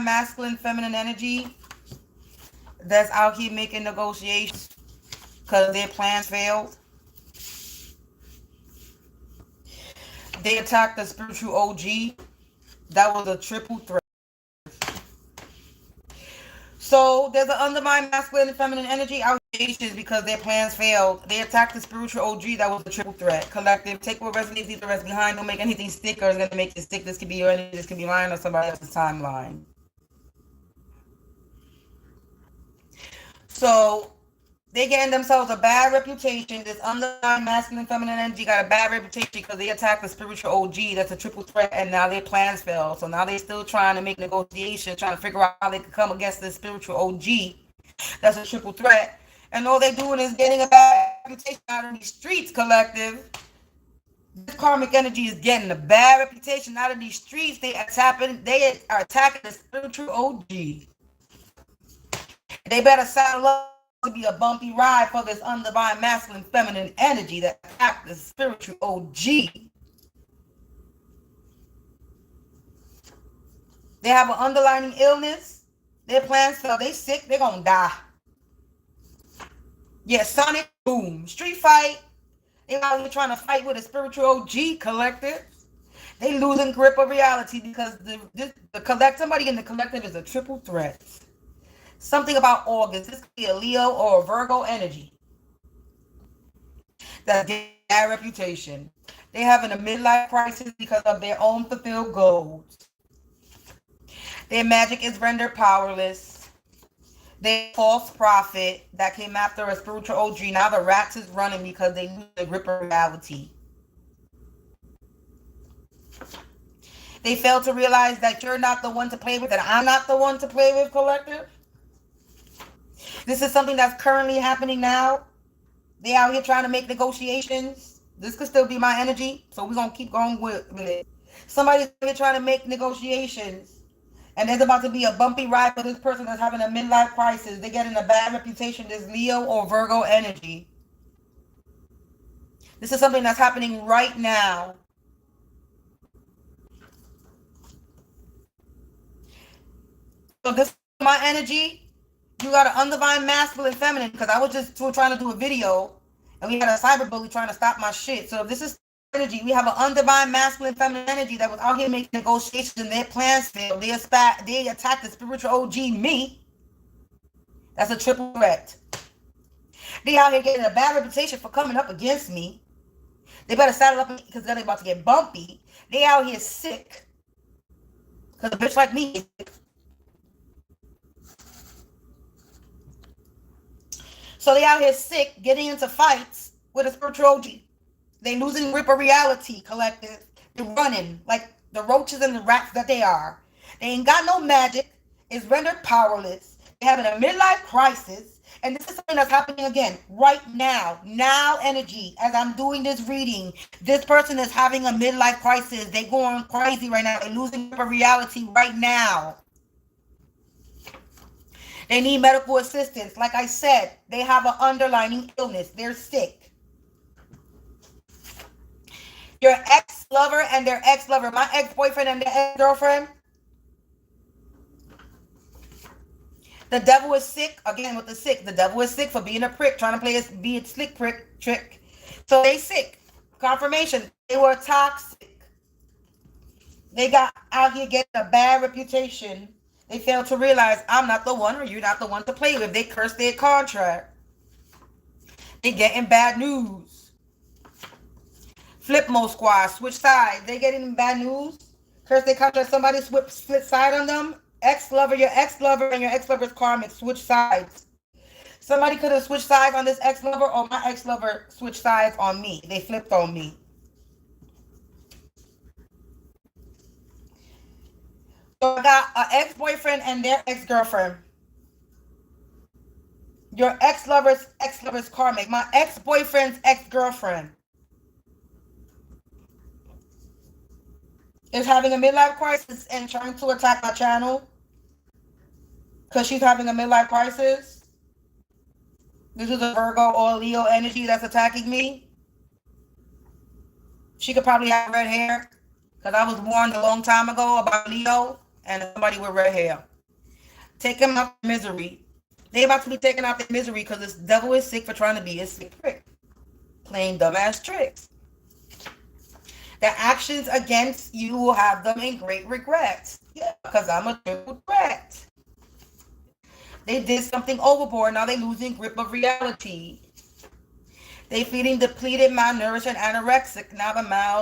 undivine masculine feminine energy that's out here making negotiations because their plans failed. They attacked the spiritual OG. That was a triple threat. So there's an undivine masculine and feminine energy allegations because their plans failed. They attacked the spiritual OG. That was a triple threat. Collective, take what resonates, leave the rest behind. Don't make anything stick or it's going to make it stick. This could be your energy. This could be mine or somebody else's timeline. So they getting themselves a bad reputation. This underlying masculine feminine energy got a bad reputation because they attacked the spiritual OG. That's a triple threat, and now their plans fail. So now they're still trying to make negotiations, trying to figure out how they can come against the spiritual OG. That's a triple threat. And all they're doing is getting a bad reputation out of these streets, collective. This karmic energy is getting a bad reputation out of these streets. They are attacking the spiritual OG. They better saddle up to be a bumpy ride for this undivine masculine feminine energy that attacked the spiritual OG. They have an underlying illness. Their plans fail. They sick. They're gonna die. Yeah, sonic boom. Street fight. They out here trying to fight with a spiritual OG collective. They losing grip of reality because somebody in the collective is a triple threat. Something about August. This could be a Leo or a Virgo energy. That's their reputation. They're having a midlife crisis because of their own fulfilled goals. Their magic is rendered powerless. They false prophet that came after a spiritual OG. Now the rats is running because they lose the grip of reality. They fail to realize that you're not the one to play with, that I'm not the one to play with, collective. This is something that's currently happening now. They out here trying to make negotiations. This could still be my energy, so we're going to keep going with it. Somebody's here trying to make negotiations, and there's about to be a bumpy ride for this person that's having a midlife crisis. They're getting a bad reputation. This Leo or Virgo energy. This is something that's happening right now. So this is my energy. You got an undivine masculine feminine, because I was just trying to do a video and we had a cyber bully trying to stop my shit. So if this is energy, we have an undivine masculine feminine energy that was out here making negotiations and their plans failed. They attacked the spiritual OG me. That's a triple threat. They out here getting a bad reputation for coming up against me. They better saddle up because they're about to get bumpy. They out here sick because a bitch like me is sick. So they out here sick, getting into fights with a spiritual OG. They losing grip of reality, collective. They're running like the roaches and the rats that they are. They ain't got no magic. It's rendered powerless. They're having a midlife crisis. And this is something that's happening again right now. Now energy. As I'm doing this reading, this person is having a midlife crisis. They're going crazy right now. They're losing grip of reality right now. They need medical assistance. Like I said, they have an underlying illness. They're sick. Your ex-lover and their ex-lover. My ex-boyfriend and their ex-girlfriend. The devil is sick. Again, with the sick. The devil is sick for being a prick. Trying to be a slick prick trick. So they sick. Confirmation. They were toxic. They got out here getting a bad reputation. They failed to realize I'm not the one or you're not the one to play with. They cursed their contract. They getting bad news. Flip mode squad. Switch sides. They getting bad news. Curse their contract. Somebody split side on them. Ex-lover. Your ex-lover and your ex-lover's karmic. Switch sides. Somebody could have switched sides on this ex-lover, or my ex-lover switched sides on me. They flipped on me. So I got an ex-boyfriend and their ex-girlfriend. Your ex-lover's karmic. My ex-boyfriend's ex-girlfriend is having a midlife crisis and trying to attack my channel because she's having a midlife crisis. This is a Virgo or Leo energy that's attacking me. She could probably have red hair because I was warned a long time ago about Leo and somebody with red hair. Take them out their misery. They about to be taken out their misery because this devil is sick for trying to be a sick prick. Playing dumbass tricks. The actions against you will have them in great regret. Yeah, because I'm a triple threat. They did something overboard. Now they losing grip of reality. They feeding depleted, malnourished, and anorexic. Now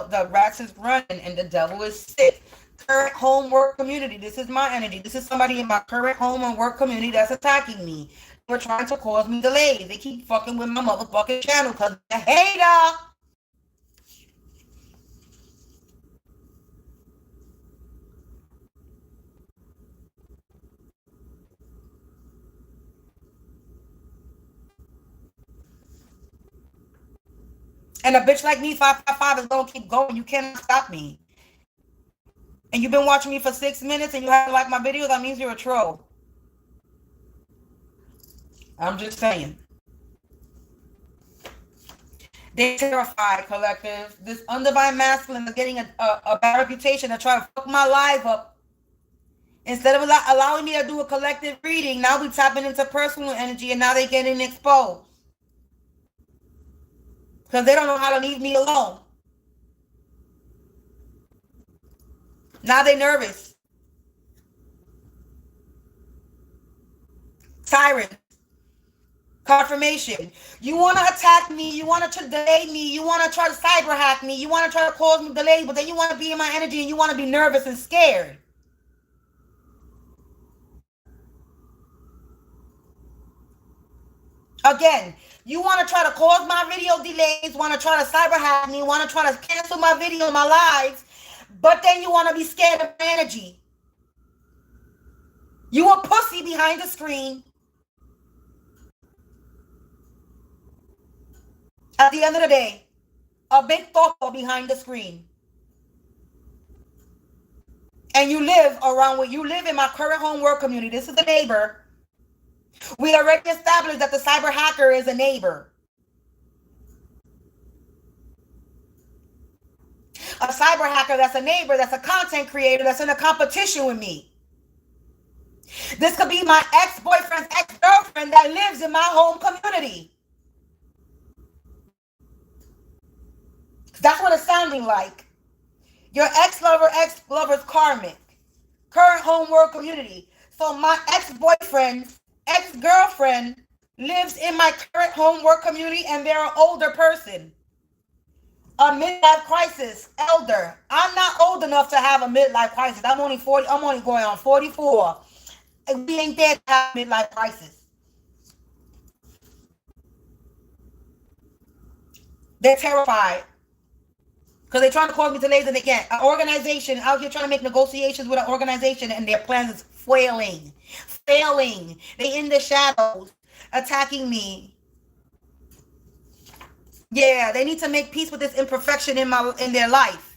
the rats is running and the devil is sick. Current home work community. This is my energy. This is somebody in my current home and work community that's attacking me. They're trying to cause me delays. They keep fucking with my motherfucking channel because they're a hater. And a bitch like me, 555, is gonna keep going. You cannot stop me. And you've been watching me for 6 minutes and you haven't liked my video, that means you're a troll. I'm just saying. They terrified, collective. This undivine masculine is getting a bad reputation to try to fuck my life up. Instead of allowing me to do a collective reading, now we tapping into personal energy and now they getting exposed. Because they don't know how to leave me alone. Now they nervous. Tyrant. Confirmation. You want to attack me. You want to delay me. You want to try to cyber hack me. You want to try to cause me delays, but then you want to be in my energy and you want to be nervous and scared. Again, you want to try to cause my video delays, want to try to cyber hack me, want to try to cancel my video, my lives, but then you want to be scared of my energy. You a pussy behind the screen. At the end of the day, a big fucker behind the screen. And you live around where you live in my current home work community. This is the neighbor. We already established that the cyber hacker is a neighbor. A cyber hacker that's a neighbor, that's a content creator, that's in a competition with me. This could be my ex-boyfriend's ex-girlfriend that lives in my home community. That's what it's sounding like. Your ex-lover's karmic. Current home work community. So my ex-boyfriend's ex-girlfriend lives in my current home work community and they're an older person. A midlife crisis, elder. I'm not old enough to have a midlife crisis. I'm only 40. I'm only going on 44. And we ain't there to have a midlife crisis. They're terrified. Because they're trying to cause me delays and they can't. An organization out here trying to make negotiations with an organization and their plans is failing. Failing. They in the shadows attacking me. Yeah, they need to make peace with this imperfection in their life.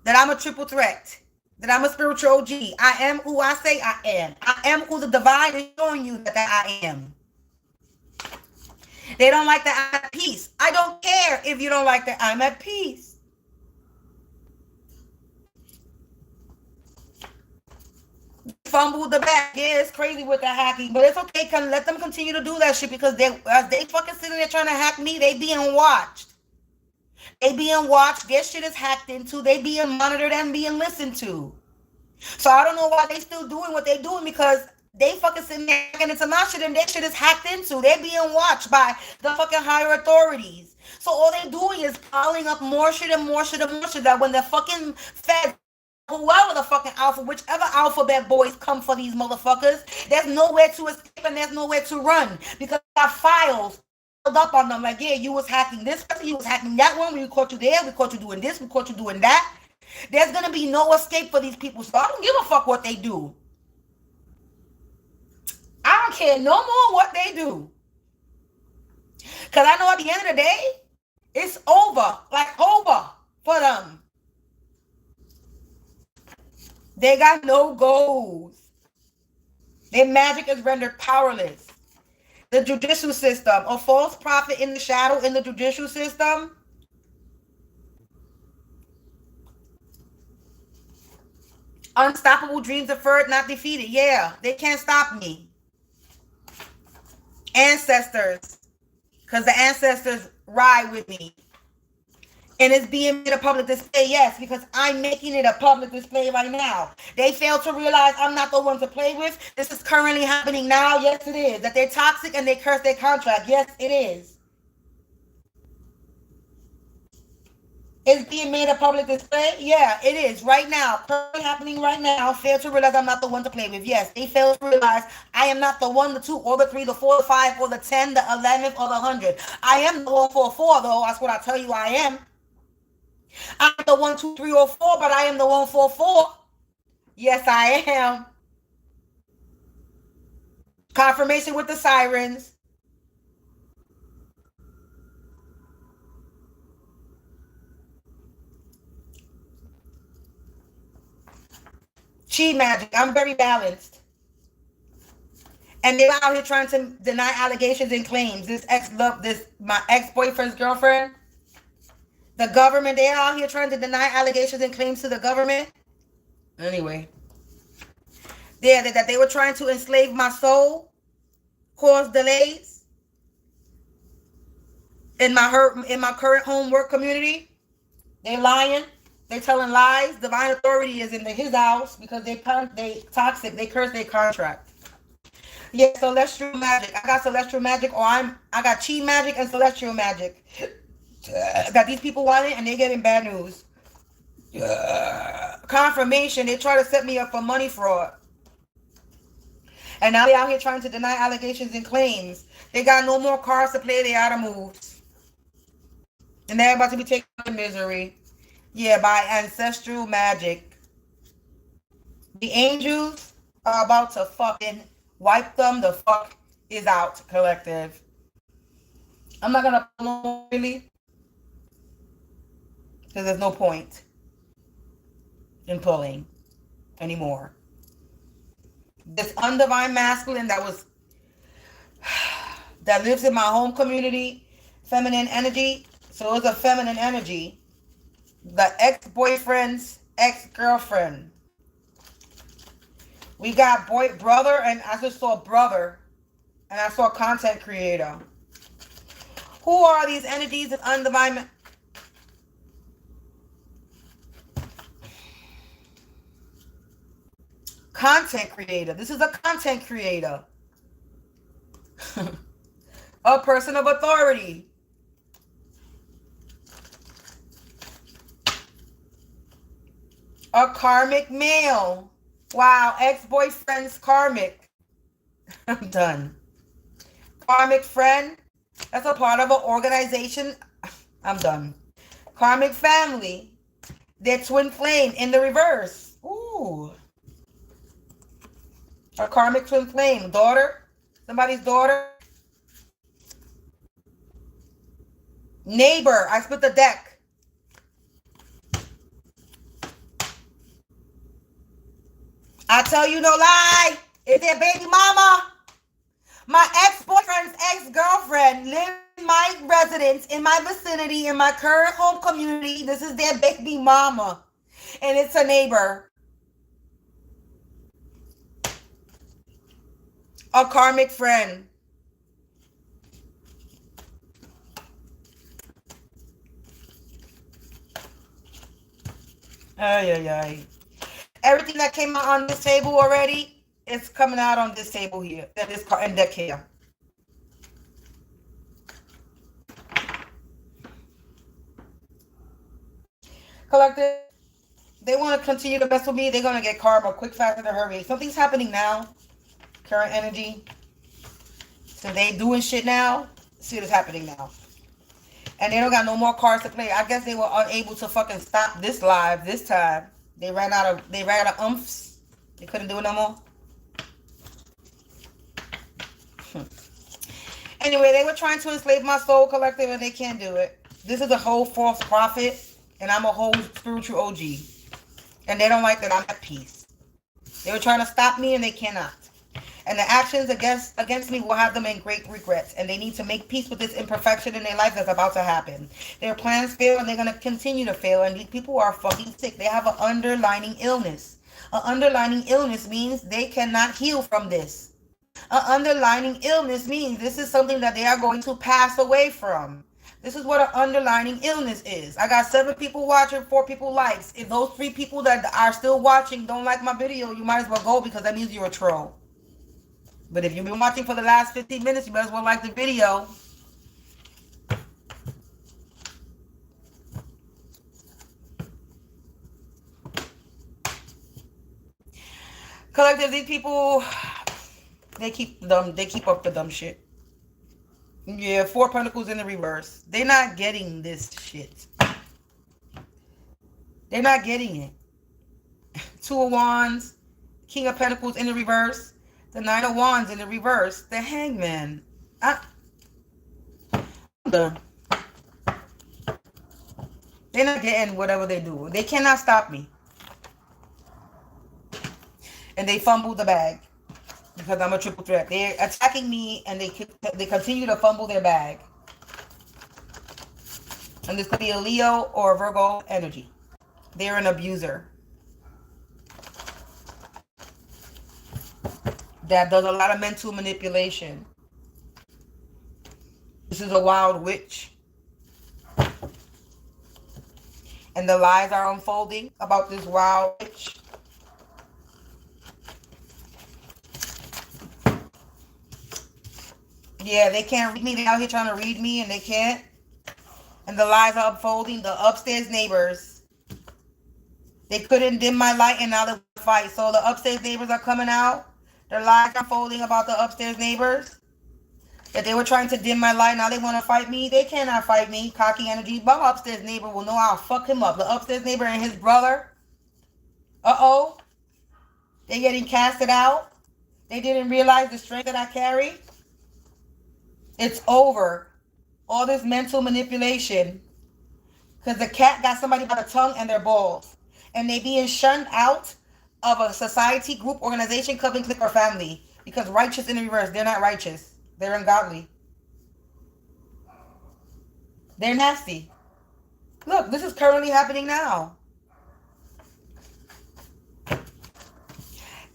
That I'm a triple threat. That I'm a spiritual OG. I am who I say I am. I am who the divine is showing you that I am. They don't like that I'm at peace. I don't care if you don't like that I'm at peace. Fumbled the bag. Yeah, it's crazy with the hacking, but it's okay. Let them continue to do that shit because they fucking sitting there trying to hack me. They being watched. They being watched. Their shit is hacked into. They being monitored and being listened to. So I don't know why they still doing what they doing because they fucking sitting there hacking into my shit and their shit is hacked into. They're being watched by the fucking higher authorities. So all they doing is piling up more shit and more shit and more shit that when the fucking feds, whoever the fucking alpha, whichever alphabet boys come for these motherfuckers, there's nowhere to escape and there's nowhere to run because our files up on them like, yeah, you was hacking this person, you was hacking that one, we caught you there, we caught you doing this, we caught you doing that. There's gonna be no escape for these people, so I don't give a fuck what they do. I don't care no more what they do. Because I know at the end of the day, it's over. Like over for them. They got no goals. Their magic is rendered powerless. The judicial system, a false prophet in the shadow in the judicial system. Unstoppable dreams deferred, not defeated. Yeah, they can't stop me. Ancestors, because the ancestors ride with me. And it's being made a public display, yes, because I'm making it a public display right now. They fail to realize I'm not the one to play with. This is currently happening now. Yes, it is. That they're toxic and they curse their contract. Yes, it is. It's being made a public display. Yeah, it is. Right now. Currently happening right now. Fail to realize I'm not the one to play with. Yes, they fail to realize I am not the one, the two, or the three, the four, the five, or the 10, the 11th, or the 100. I am the 144, though. That's what I tell you I am. I'm the 1, 2, 3, or 4, but I am the 144. Yes, I am. Confirmation with the sirens. Chi magic. I'm very balanced. And they're out here trying to deny allegations and claims. This my ex-boyfriend's girlfriend. The government, they're out here trying to deny allegations and claims to the government. Anyway. Yeah, that they were trying to enslave my soul, cause delays in my current homework community. They lying. They telling lies. Divine authority is in his house because they toxic. They curse their contract. Yeah, celestial magic. I got celestial magic, or I got chi magic and celestial magic. That these people want it, and they're getting bad news. Confirmation. They try to set me up for money fraud. And now they out here trying to deny allegations and claims. They got no more cards to play. They out of moves. And they're about to be taken into misery. Yeah, by ancestral magic. The angels are about to fucking wipe them the fuck is out, collective. I'm not gonna pull really. Because there's no point in pulling anymore. This undivine masculine that lives in my home community, feminine energy. So it's a feminine energy. The ex-boyfriend's ex-girlfriend. We got brother, and I just saw brother, and I saw content creator. Who are these energies of undivine? Content creator. This is a content creator. A person of authority. A karmic male. Wow, ex-boyfriend's karmic. I'm done. Karmic friend. That's a part of an organization. I'm done. Karmic family. Their twin flame in the reverse. Ooh. A karmic twin flame. Daughter. Somebody's daughter. Neighbor. I split the deck. I tell you no lie. It's their baby mama. My ex-boyfriend's ex-girlfriend live in my residence, in my vicinity, in my current home community. This is their baby mama. And it's a neighbor. A karmic friend. Ay, ay, ay. Everything that came out on this table already is coming out on this table here. That is in deck here. Collective, they want to continue to mess with me. They're going to get karma quick, fast, in a hurry. Something's happening now. Current energy. So they doing shit now. See what's happening now. And they don't got no more cards to play. I guess they were unable to fucking stop this live this time. They ran out of umphs. They couldn't do it no more. Anyway, they were trying to enslave my soul, collective, and they can't do it. This is a whole false prophet, and I'm a whole spiritual OG. And they don't like that I'm at peace. They were trying to stop me, and they cannot. And the actions against me will have them in great regrets. And they need to make peace with this imperfection in their life that's about to happen. Their plans fail, and they're going to continue to fail. And these people are fucking sick. They have an underlying illness. An underlying illness means they cannot heal from this. An underlying illness means this is something that they are going to pass away from. This is what an underlying illness is. I got 7 people watching, 4 people likes. If those 3 people that are still watching don't like my video, you might as well go, because that means you're a troll. But if you've been watching for the last 15 minutes, you might as well like the video. Collective, these people, they keep up the dumb shit. Yeah, 4 Pentacles in the reverse. They're not getting this shit. They're not getting it. 2 of Wands, King of Pentacles in the reverse, the 9 of Wands in the reverse, the Hangman. I'm done. They're not getting whatever they do. They cannot stop me. And they fumble the bag because I'm a triple threat. They're attacking me, and they continue to fumble their bag. And this could be a Leo or a Virgo energy. They're an abuser that does a lot of mental manipulation. This is a wild witch. And the lies are unfolding about this wild witch. Yeah, they can't read me. They're out here trying to read me, and they can't. And the lies are unfolding. The upstairs neighbors, they couldn't dim my light, and now they want to fight. So the upstairs neighbors are coming out. The lies are unfolding about the upstairs neighbors. That they were trying to dim my light, now they want to fight me. They cannot fight me. Cocky energy. My upstairs neighbor will know I'll fuck him up. The upstairs neighbor and his brother. Uh-oh. They're getting casted out. They didn't realize the strength that I carry. It's over. All this mental manipulation. Because the cat got somebody by the tongue and their balls. And they being shunned out of a society, group, organization, coven, clique, or family. Because righteous in the reverse. They're not righteous. They're ungodly. They're nasty. Look, this is currently happening now.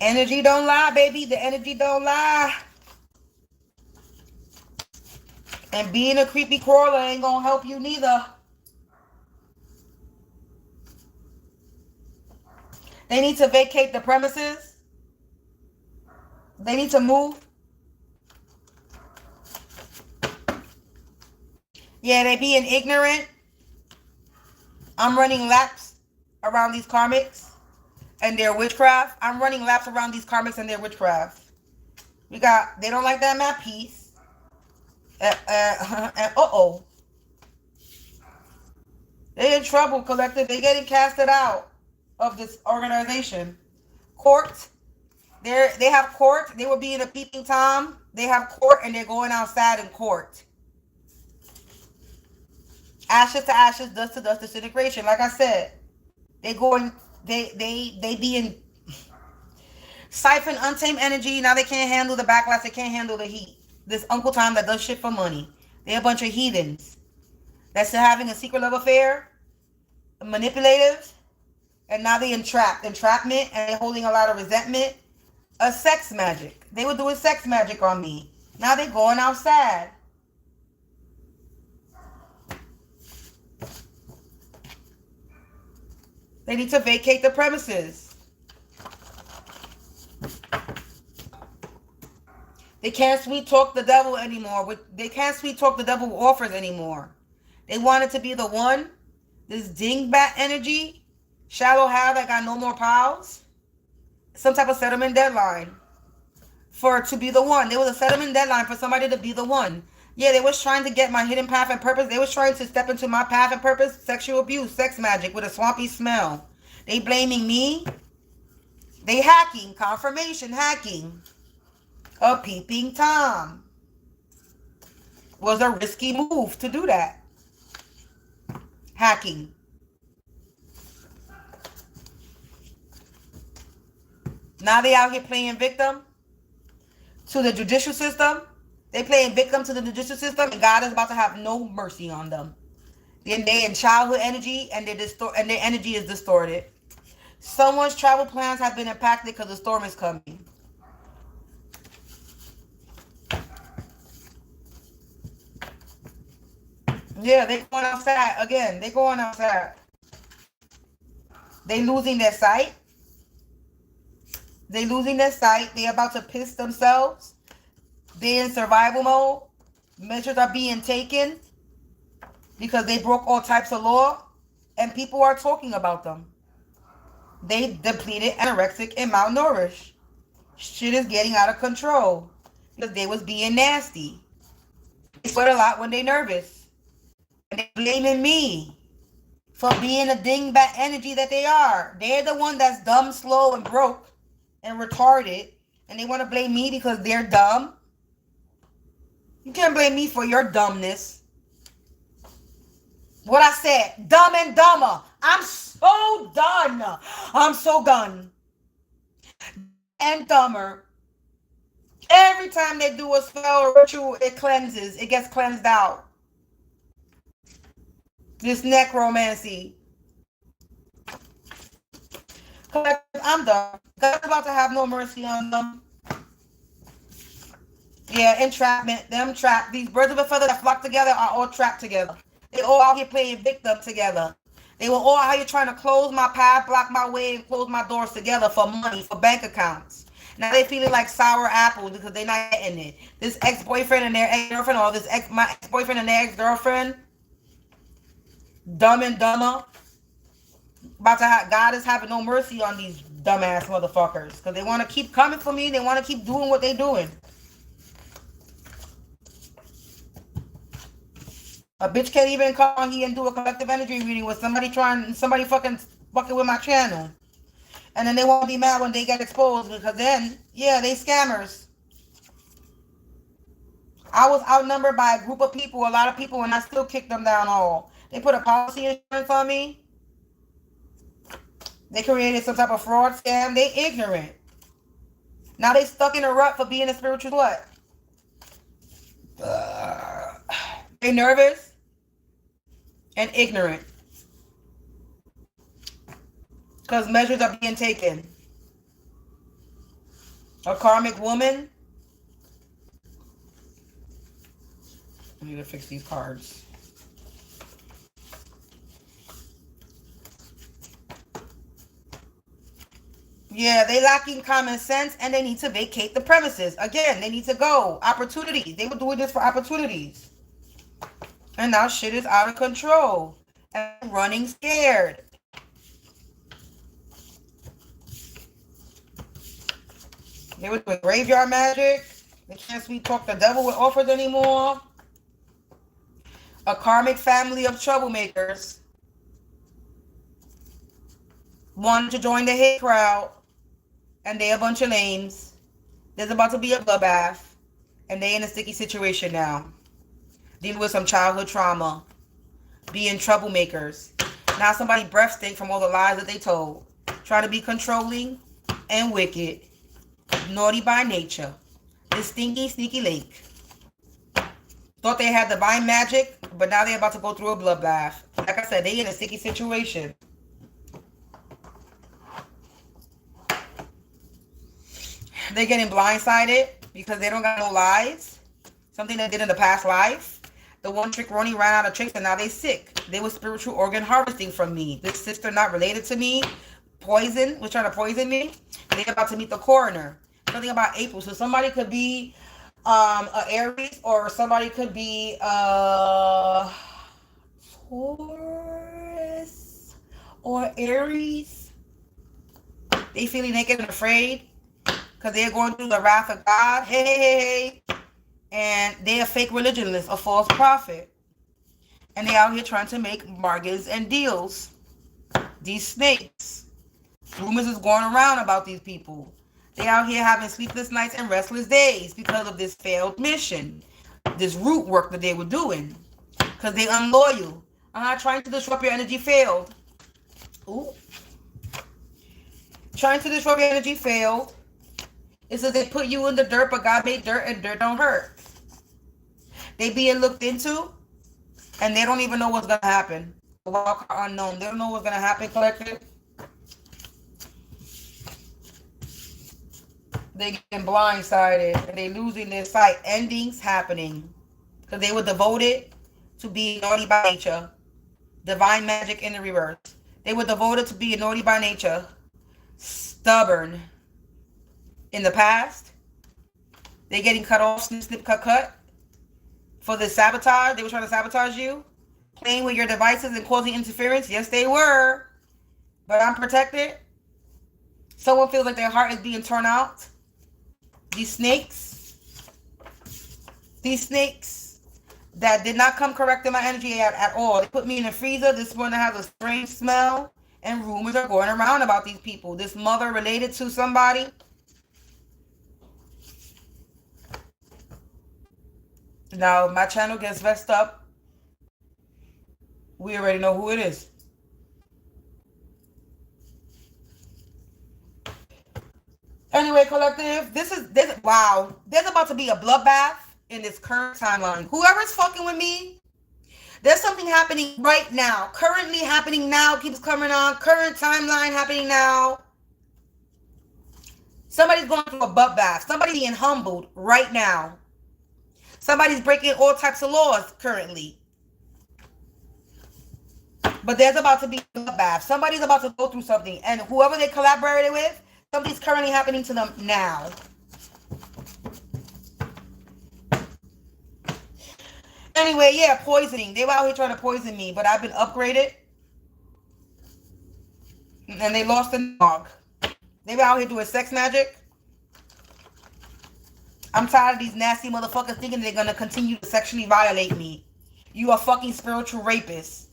Energy don't lie, baby. The energy don't lie. And being a creepy crawler ain't gonna help you neither. They need to vacate the premises. They need to move. Yeah, they being ignorant. I'm running laps around these karmics and their witchcraft. I'm running laps around these karmics and their witchcraft. We got, they don't like that map piece. Uh-oh. They're in trouble, collective. They're getting casted out of this organization. Court. They have court. They were being a peeping Tom. They have court, and they're going outside in court. Ashes to ashes, dust to dust, disintegration. Like I said, they being siphon untamed energy. Now they can't handle the backlash. They can't handle the heat. This Uncle Tom that does shit for money. They're a bunch of heathens. That's having a secret love affair, manipulative, and now they entrapment, and they're holding a lot of resentment. A sex magic. They were doing sex magic on me. Now they're going outside. They need to vacate the premises. They can't sweet talk the devil anymore. They can't sweet talk the devil with offers anymore. They wanted to be the one. This dingbat energy. Shallow hair that got no more pals. Some type of settlement deadline. For it to be the one. There was a settlement deadline for somebody to be the one. Yeah, they was trying to get my hidden path and purpose. They was trying to step into my path and purpose. Sexual abuse, sex magic with a swampy smell. They blaming me. They hacking. Confirmation hacking. A peeping Tom. Was a risky move to do that. Hacking. Now they out here playing victim to the judicial system. They playing victim to the judicial system, and God is about to have no mercy on them. Then they in childhood energy, and their energy is distorted. Someone's travel plans have been impacted because the storm is coming. Yeah, they going outside again. They going outside. They losing their sight. They losing their sight. They about to piss themselves. They in survival mode. Measures are being taken because they broke all types of law, and people are talking about them. They depleted, anorexic, and malnourished. Shit is getting out of control because they was being nasty. They sweat a lot when they nervous, and they blaming me for being a dingbat energy that they are. They're the one that's dumb, slow, and broke, and retarded, and they want to blame me because they're dumb. You can't blame me for your dumbness. What I said, dumb and dumber. I'm so done. I'm so done. And dumber. Every time they do a spell or ritual, it cleanses. It gets cleansed out. This necromancy. I'm done. God's about to have no mercy on them. Yeah, entrapment. Them trapped. These birds of a feather that flock together are all trapped together. They all out here playing victim together. They were all out here trying to close my path, block my way, and close my doors together for money, for bank accounts. Now they feeling like sour apples because they're not getting it. This ex-boyfriend and their ex-girlfriend, or my ex-boyfriend and their ex-girlfriend, dumb and dumber. God is having no mercy on these dumbass motherfuckers because they want to keep coming for me. They want to keep doing what they're doing. A bitch can't even come on here and do a collective energy reading with somebody fucking with my channel. And then they won't be mad when they get exposed because then, yeah, they scammers. I was outnumbered by a group of people, a lot of people, and I still kicked them down all. They put a policy insurance on me. They created some type of fraud scam. They ignorant. Now they stuck in a rut for being a spiritual what? They nervous and ignorant because measures are being taken. A karmic woman. I need to fix these cards. Yeah, they lacking common sense and they need to vacate the premises. Again, they need to go. Opportunities. They were doing this for opportunities. And now shit is out of control. And running scared. They were doing graveyard magic. They can't sweet talk the devil with offers anymore. A karmic family of troublemakers wanted to join the hate crowd. And they a bunch of lames. There's about to be a bloodbath. And they in a sticky situation now. Dealing with some childhood trauma. Being troublemakers. Now somebody breath stink from all the lies that they told. Trying to be controlling and wicked. Naughty by nature. This stinky, sneaky lake. Thought they had divine magic. But now they're about to go through a bloodbath. Like I said, they in a sticky situation. They're getting blindsided because they don't got no lives. Something they did in the past life. The one trick Ronnie ran out of tricks and now they sick. They were spiritual organ harvesting from me. This sister not related to me. Poison. Was trying to poison me. They're about to meet the coroner. Something about April. So somebody could be a Aries or somebody could be Taurus or Aries. They feeling naked and afraid. Because they're going through the wrath of God. Hey. And they're a fake religionist, a false prophet. And they out here trying to make bargains and deals. These snakes. Rumors is going around about these people. They out here having sleepless nights and restless days because of this failed mission. This root work that they were doing. Because they unloyal. Trying to disrupt your energy failed. Ooh. Trying to disrupt your energy failed. It says they put you in the dirt, but God made dirt and dirt don't hurt. They being looked into, and they don't even know what's going to happen. Walk unknown. They don't know what's going to happen, collective. They getting blindsided and they losing their sight. Endings happening because they were devoted to being naughty by nature. Divine magic in the reverse. They were devoted to being naughty by nature, stubborn in the past. They getting cut off, snip, snip, cut, cut for the sabotage. They were trying to sabotage you, playing with your devices and causing interference. Yes, they were, but I'm protected. Someone feels like their heart is being torn out. These snakes that did not come correct in my energy at all. They put me in the freezer. This morning has a strange smell, and rumors are going around about these people. This mother related to somebody. Now, my channel gets messed up. We already know who it is. Anyway, collective, wow. There's about to be a bloodbath in this current timeline. Whoever's fucking with me, there's something happening right now. Currently happening now. Keeps coming on. Current timeline happening now. Somebody's going through a bloodbath. Somebody's being humbled right now. Somebody's breaking all types of laws currently. But there's about to be a bloodbath. Somebody's about to go through something. And whoever they collaborated with, something's currently happening to them now. Anyway, yeah, poisoning. They were out here trying to poison me, but I've been upgraded. And they lost the dog. They were out here doing sex magic. I'm tired of these nasty motherfuckers thinking they're going to continue to sexually violate me. You are fucking spiritual rapists.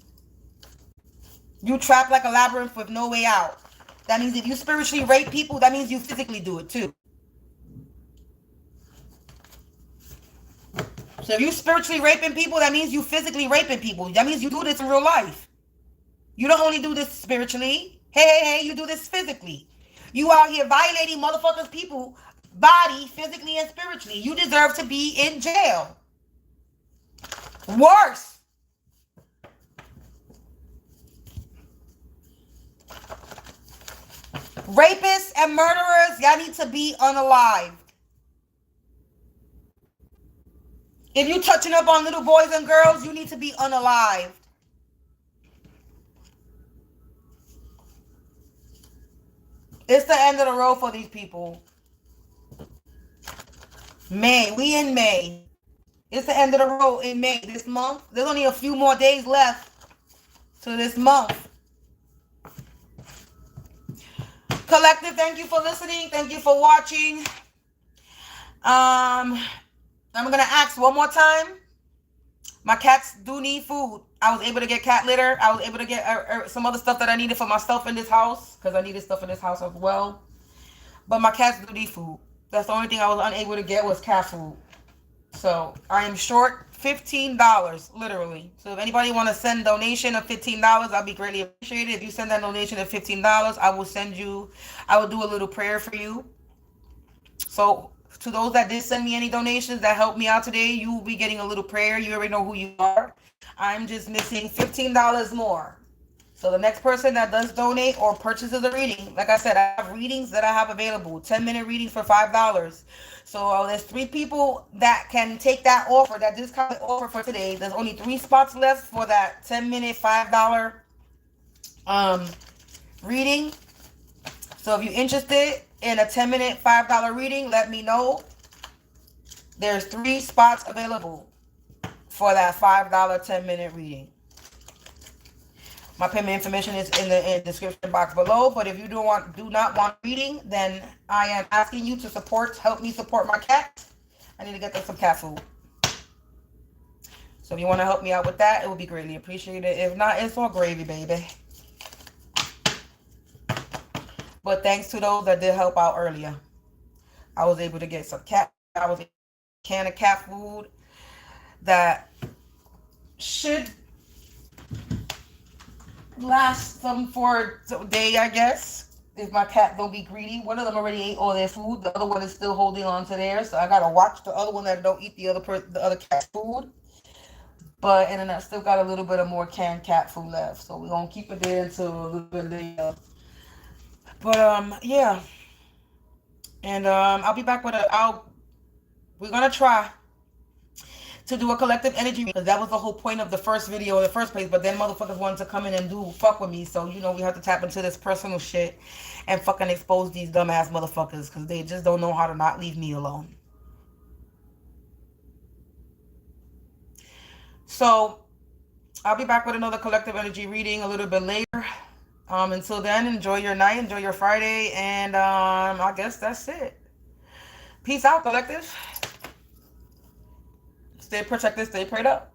You trapped like a labyrinth with no way out. That means if you spiritually rape people, that means you physically do it too. So if you spiritually raping people, that means you physically raping people. That means you do this in real life. You don't only do this spiritually. Hey, you do this physically. You out here violating motherfuckers' people, body, physically and spiritually. You deserve to be in jail. Worse. Rapists and murderers, y'all need to be unalived. If you touching up on little boys and girls, you need to be unalived. It's the end of the road for these people. May. We in May. It's the end of the road in May. This month. There's only a few more days left to this month. Collective, thank you for listening. Thank you for watching. I'm going to ask one more time. My cats do need food. I was able to get cat litter. I was able to get some other stuff that I needed for myself in this house, because I needed stuff in this house as well. But my cats do need food. That's the only thing I was unable to get was cat food. So I am short $15, literally. So if anybody want to send a donation of $15, I'll be greatly appreciated. If you send that donation of $15, I will do a little prayer for you. So to those that did send me any donations that helped me out today, you will be getting a little prayer. You already know who you are. I'm just missing $15 more. So the next person that does donate or purchases a reading, like I said, I have readings that I have available. 10-minute readings for $5. So there's 3 people that can take that offer, that discount offer for today. There's only 3 spots left for that 10-minute $5 reading. So if you're interested in a 10-minute $5 reading, let me know. There's 3 spots available for that $5 10-minute reading. My payment information is in the description box below. But if you do not want reading, then I am asking you to help me support my cat. I need to get them some cat food. So if you want to help me out with that, it would be greatly appreciated. If not, it's all gravy, baby. But thanks to those that did help out earlier. I was able to get some a can of cat food that should last them for a day, I guess, if my cat don't be greedy. One of them already ate all their food. The other one is still holding on to theirs, so I gotta watch the other one that don't eat the other cat's food. And then I still got a little bit of more canned cat food left, so we're gonna keep it there until a little bit later. But yeah, And I'll be back with we're gonna try to do a collective energy because that was the whole point of the first video in the first place. But then motherfuckers wanted to come in and do fuck with me, so we have to tap into this personal shit and fucking expose these dumbass motherfuckers because they just don't know how to not leave me alone. So I'll be back with another collective energy reading a little bit later. Until then, enjoy your night, enjoy your Friday, and I guess that's it. Peace out, collective. Stay protected, stay prayed up.